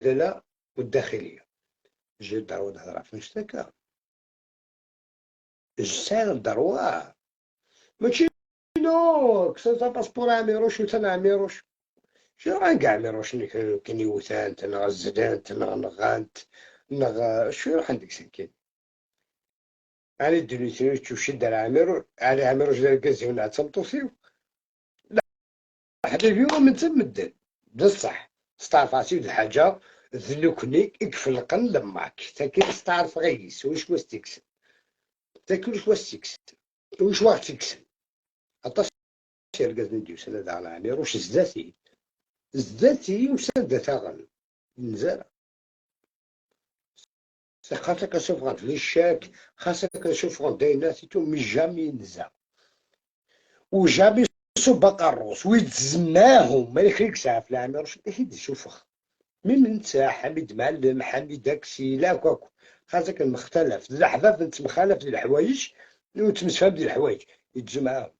لا والداخلية. جي ضروري نهضر في نشتكى الجسائر ضروري ماشي نو كسا باسبور عميروش وتنا عميروش شنو راه كاع عميروش كاين يوثان تنا الزدان تنا نغانت شنو راح عندك سكين على الدنيا تشوف شد على عميرو على عميروش دار كازي ولا تمطوسيو حتى اليوم من تمدن بصح ستعرف الحاجة ذلوكني يكفلقن لماك تاكل ستعرف غيس وش وستكسن تاكل وش وستكسن وش واحد تكسن عطاش يرقز نديو سنة على عميروش الذاتي وسادة ثغن نزال خاصك نشوف غاد في الشاك خاصك نشوف غاد دايناتيتو مي جامي نزا وجامي سباق الروس ويتزناهم ما يخليك ساعة في العمر هيد شوفخ من نتا حميد معلم حميد داكسي لا كوكو خاصك المختلف الحفاف انت مخالف ديال الحوايج وتمسفهم ديال الحوايج يتجو معاهم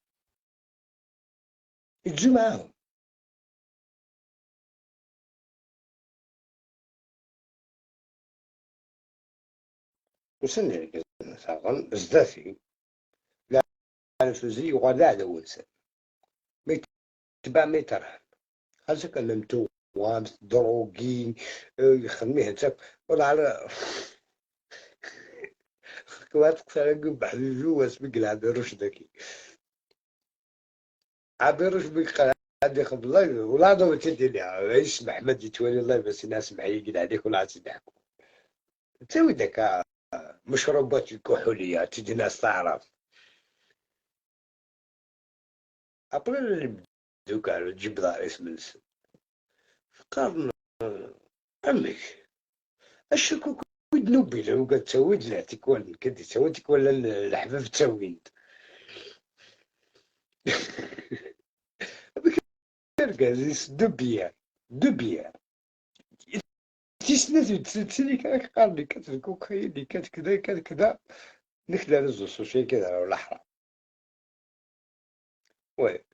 يتجو معاهم وسنة ثاغن زدافي لا عارف زي وغادا على ونسان ما يتبع ما يترحم خاصك نمتو وامس دروغين يخدميه هتاك ولا على كواتك سالك بحجوج واسمك العبيروش داكي عبيروش بك عندي خد الله ولا ضو تديني عيش محمد يتولي الله بس الناس معيقين عليك ولا تضحكوا تسوي داك مشروبات الكحولية تجي ناس تعرف أبرا اللي بدو كانوا تجيب دار اسم السن قارن عمك الشكوك ودنوبي لو قد تسوي دلعتك ولا كدي سويتك ولا الحباب تسوينت كركازيس دو بيار تيسنات تسلسلي كاك قارني كانت الكوكايين اللي كانت كذا كانت كذا نكدا رزو سوشي كذا ولا حرام وي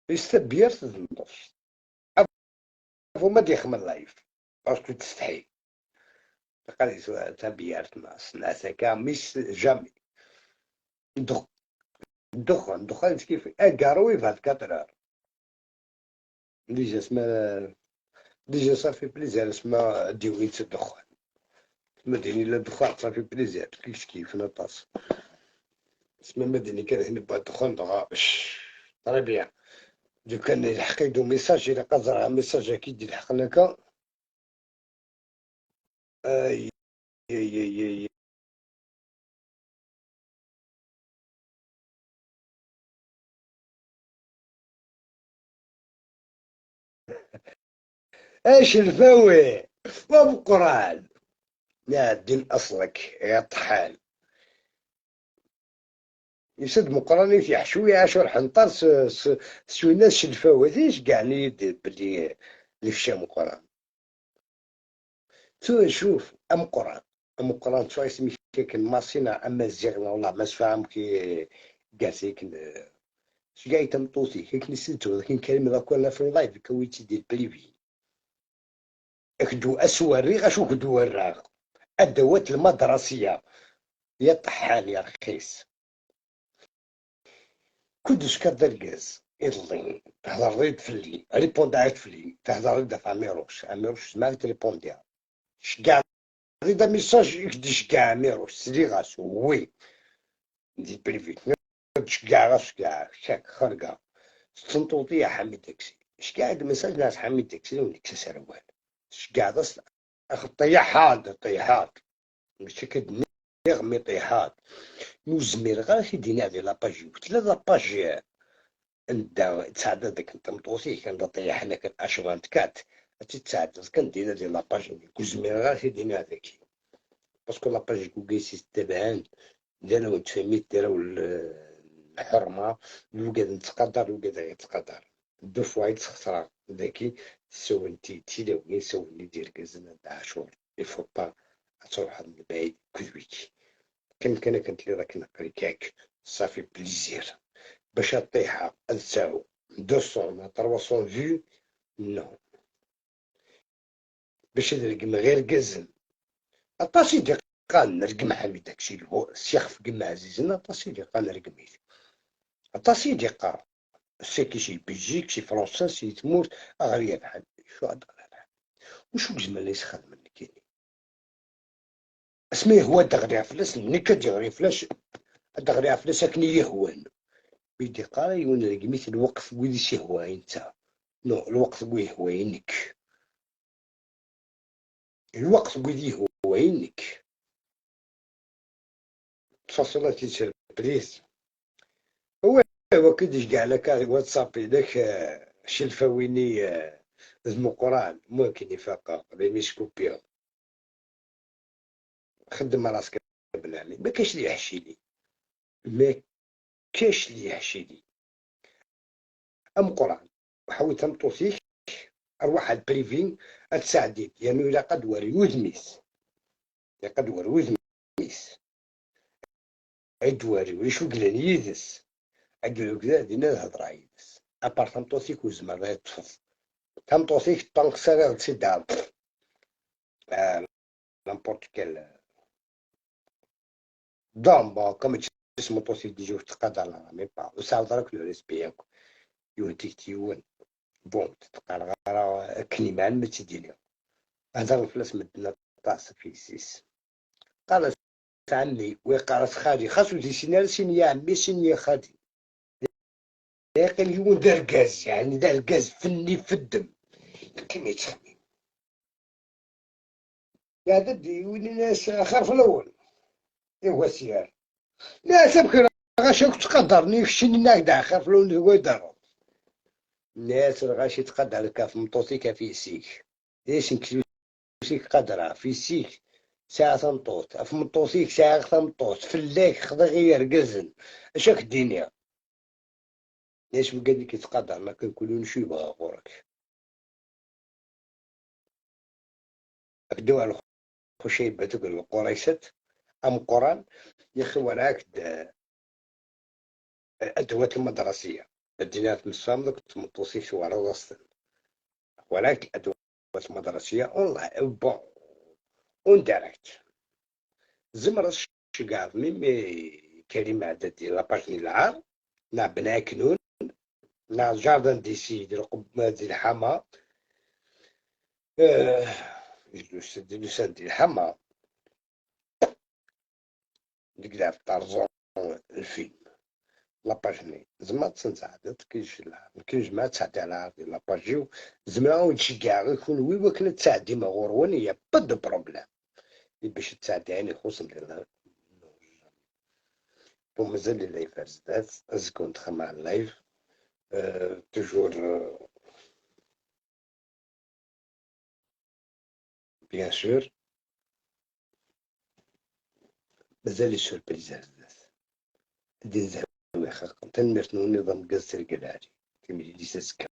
يستبير تنضف أبو ما ديخمن لايف باسكو تستحي قال لي تبيرت ناس ناس هكا مش جامي دخان كيف اكاروي في هاد 4 ديجا اسمها ديجا صافي بليزير اسمها ديوينت الدخان مديني لا دخان صافي بليزير كيف نطاس اسمها مديني كان هنا بعد دخان باش طري بيان دو كان يلحق يدو ميساج إلا قزرها ميساج أكيد يلحق لك أي أي أي أي ايش الفوي وبقران يا دين أصلك يا طحال يسد مقراني في حشوية عشر حنطر سوي ناس شلفاوة ايش قاعني يدير بلي اللي في الشام مقران تو شوف أم قران أم قران شو اسمي كيكن ماسينا أما الزغنا والله ما سفهم كي قاسيك شقاي تمطوطي كيك نسيتو لكن كلمة ذاك ولا في اللايف كويتي ديال بريفي اكدو أسواري غاشو كدو الراغ الأدوات المدرسية يا طحال يا رخيص كلش كدار الغاز يضلي تهضر ريد فلي ريبوندات فلي تهضر ريد في عميروش ما تريبونديها شكاع ريد ميساج يكدي شكاع عميروش سلي غاسو وي دي بريفيت شكاع غاس شكاع شاك خرقة سنطوطي يا حمي تاكسي شكاع هاد الميساج ناس حمي تاكسي ونكسا سروال شكاع غاس اخ طيحات ماشي كد نغمي طيحات نوزمير غير في دينا ديال لاباج قلت لاباج انت تساعد داك انت مطوسي كان طيح حنا كان اشوانت كات تساعد كان دينا ديال لاباج كوزمير غير في دينا هذاك باسكو لاباج كوكيسي تبعان ديالو تفهميت ديرو الحرمة الوقاد نتقدر الوقاد يتقدر دو فوا يتخسر ذاكي سوينتي تيلاوي سويني دير كازنا عاشور يفو با تروح من بعيد كذبيكي كان كنت لي راك نقري كاك صافي بليزير باش طيحة نساو 200 300 فيو نو باش نرقم غير قزن اطاسي دي قان نرقم حمي داكشي الشيخ في قمة عزيزنا اطاسي دي قان نرقميه اطاسي دي قار سي كي شي بلجيك شي فرنسا شي تموت اغريا بحال شو هضر وشو الجمال اللي يسخن منك كاين اسميه هو دغري فلاس ملي كتغري فلاش دغري فلاس كني يهوان بيدي قال يون رقميت الوقت ويدي شي هواي انت نو الوقت ويه هواينك الوقت ويدي هواينك تصلتي سيربريز هو كيديش كاع لك واتساب لك شلفاويني زمو قران ممكن يفاقا بيميش كوبيا خدم راسك بنعمي ما كاش لي يحشي لي ما كاش لي يحشي لي ام قران وحاول تمطوسيك اروح على البريفين اتساعدين يعني الا قد وري وذميس يا قد وري وذميس عيد وري ويشو قلان يدس عقلو كذا دينا الهضره يدس ابار تمطوسيك وزمر لا تفض تمطوسيك طنق سريع تسدها نامبورت كال ضامبا كما اسمه توصيل دي جو تقاد على مي با وساعد راك لو ريسبي يوديك تيون بون تتقال غير كلمة ما تديري هذا الفلاس مدنا طاس في سيس قال عمي وقال خالي خاصو دي سينال سين يا عمي سين يا خالي لكن يون دار غاز يعني دار غاز فني في الدم كيما يتخمم يا ددي وين الناس خاف الاول ايوا سيار لا تبكي غاشك تقدرني شني ناقد خاف الاول هو يدار الناس غاشي تقدر لك في مطوطيك في سيك ليش نكسوسيك قدرة في سيك ساعة تمطوط في مطوطيك ساعة تمطوط في الليل خذ غير قزن اشاك الدنيا ليش بقدر كيتقدر ما كنقولوا شو يبغى غورك بدو على خشيبة تقول القريشات ام قران يا اخي وراك الادوات المدرسية الدينات من الصامدك تمطوسيك شو على راسك ولكن الادوات المدرسية اونلاين بون اون دايركت زمر الشقاف ميمي كلمة عدد ديال لاباج العار نا بنا كنون نا جاردن دي سي ديال قبة ديال الحما لسان ديال الحما ديك في طرزون الفيلم لاباجني زعما تنساعدت كاينش ما تساعدي على هادي لاباجيو زعما ونشجع يكون وي وكنا تساعدي ما غورواني يا با دو بروبليم باش تساعدي يعني خصوصا بون مازال اللايف زدات ازكون ندخل مع اللايف توجور بيان سور مازال لي سوربريز زدات دي زعما خاقم تنمرتنو نظام كاز تلقى كيما دي ساسكا